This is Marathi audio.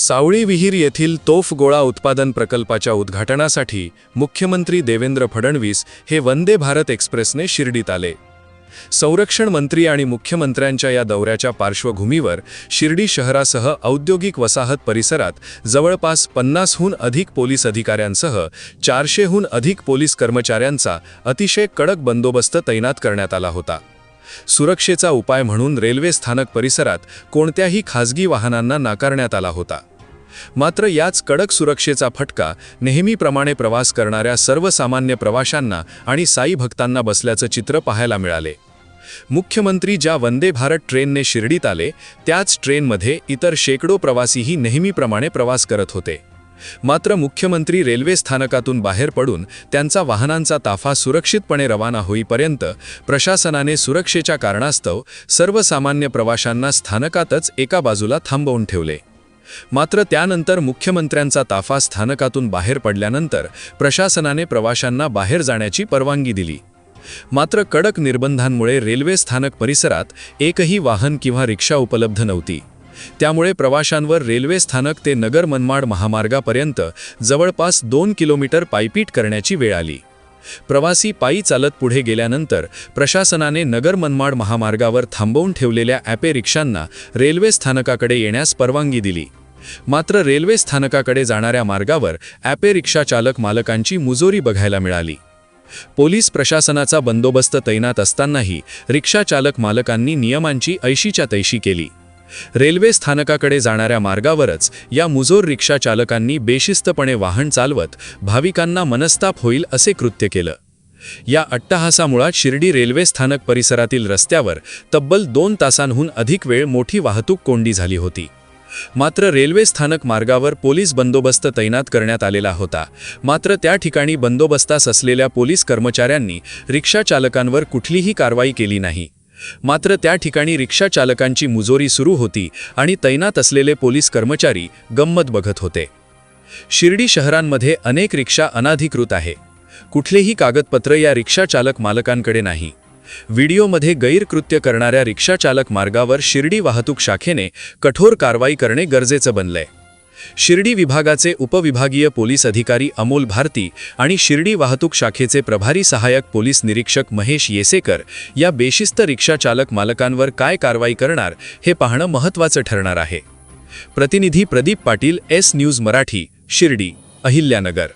सावळी विहीर येथील तोफ गोळा उत्पादन प्रकल्पाच्या उद्घाटनासाठी मुख्यमंत्री देवेंद्र फडणवीस हे वंदे भारत एक्सप्रेसने शिर्डीत आले. संरक्षण मंत्री आणि मुख्यमंत्र्यांच्या या दौऱ्याच्या पार्श्वभूमीवर शिर्डी शहरासह औद्योगिक वसाहत परिसरात जवळपास 50हून अधिक पोलीस अधिकाऱ्यांसह 400हून अधिक पोलीस कर्मचाऱ्यांचा अतिशय कडक बंदोबस्त तैनात करण्यात आला होता. सुरक्षेचा उपाय म्हणून रेल्वे स्थानक परिसरात कोणत्याही खासगी वाहनांना नाकारण्यात आला होता. मात्र याच कडक सुरक्षेचा फटका नेहमीप्रमाणे प्रवास करणाऱ्या सर्वसामान्य प्रवाशांना आणि साई भक्तांना बसल्याचं चित्र पाहायला मिळाले. मुख्यमंत्री ज्या वंदे भारत ट्रेनने शिर्डीत आले त्याच ट्रेनमध्ये इतर शेकडो प्रवासीही नेहमीप्रमाणे प्रवास करत होते. मात्र मुख्यमंत्री रेल्वे स्थानकातून बाहेर पडून त्यांचा वाहनांचा ताफा सुरक्षितपणे रवाना होईपर्यंत प्रशासनाने सुरक्षेच्या कारणास्तव सर्वसामान्य प्रवाशांना स्थानकातच एका बाजूला थांबवून ठेवले. मात्र त्यानंतर मुख्यमंत्र्यांचा ताफा स्थानकातून बाहेर पडल्यानंतर प्रशासनाने प्रवाशांना बाहेर जाण्याची परवानगी दिली. मात्र कडक निर्बंधांमुळे रेल्वे स्थानक परिसरात एकही वाहन किंवा रिक्षा उपलब्ध नव्हती. त्यामुळे प्रवाशांवर रेल्वे स्थानक ते नगर मनमाड महामार्गापर्यंत जवळपास 2 किलोमीटर पायपीट करण्याची वेळ आली. प्रवासी पायी चालत पुढे गेल्यानंतर प्रशासनाने नगर मनमाड महामार्गावर थांबवून ठेवलेल्या ॲपे रिक्षांना रेल्वे स्थानकाकडे येण्यास परवानगी दिली. मात्र रेल्वे स्थानकाकडे जाणाऱ्या मार्गावर ॲपे रिक्षा चालक मालकांची मुजोरी बघायला मिळाली. पोलीस प्रशासनाचा बंदोबस्त तैनात असतानाही रिक्षा चालक मालकांनी नियमांची ऐशीच्या तैशी केली. रेल्वे स्थानकाकडे जाणाऱ्या मार्गावरच या मुजोर रिक्षा चालकांनी बेशिस्तपणे वाहन चालवत भाविकांना मनस्ताप होईल असे कृत्य केलं. या अट्टहासामुळे शिर्डी रेल्वे स्थानक परिसरातील रस्त्यावर तब्बल 2 तासांहून अधिक वेळ मोठी वाहतूक कोंडी झाली होती. मात्र रेल्वे स्थानक मार्गावर पोलीस बंदोबस्त तैनात करण्यात आलेला होता. मात्र त्या ठिकाणी बंदोबस्तास असलेल्या पोलीस कर्मचाऱ्यांनी रिक्षा चालकांवर कुठलीही कारवाई केली नाही. मात्र त्या ठिकाणी रिक्षा चालकांची मुजोरी सुरू होती आणि तैनात असलेले पोलीस कर्मचारी गंमत बघत होते. शिर्डी शहरांमध्ये अनेक रिक्षा अनाधिकृत आहे. कुठलेही कागदपत्र या रिक्षा चालक मालकांकडे नाही. व्हिडिओमध्ये गैरकृत्य करणाऱ्या रिक्षा चालक मार्गावर शिर्डी वाहतूक शाखेने कठोर कारवाई करणे गरजेचं बनलंय. शिर्डी विभागाचे उपविभागीय पोलीस अधिकारी अमोल भारती आणि शिर्डी वाहतूक शाखेचे प्रभारी सहायक पोलीस निरीक्षक महेश येसेकर या बेशिस्त रिक्षा चालक मालकांवर काय कारवाई करणार हे पाहणं महत्त्वाचं ठरणार आहे. प्रतिनिधी प्रदीप पाटील, एस न्यूज मराठी, शिर्डी, अहिल्यानगर.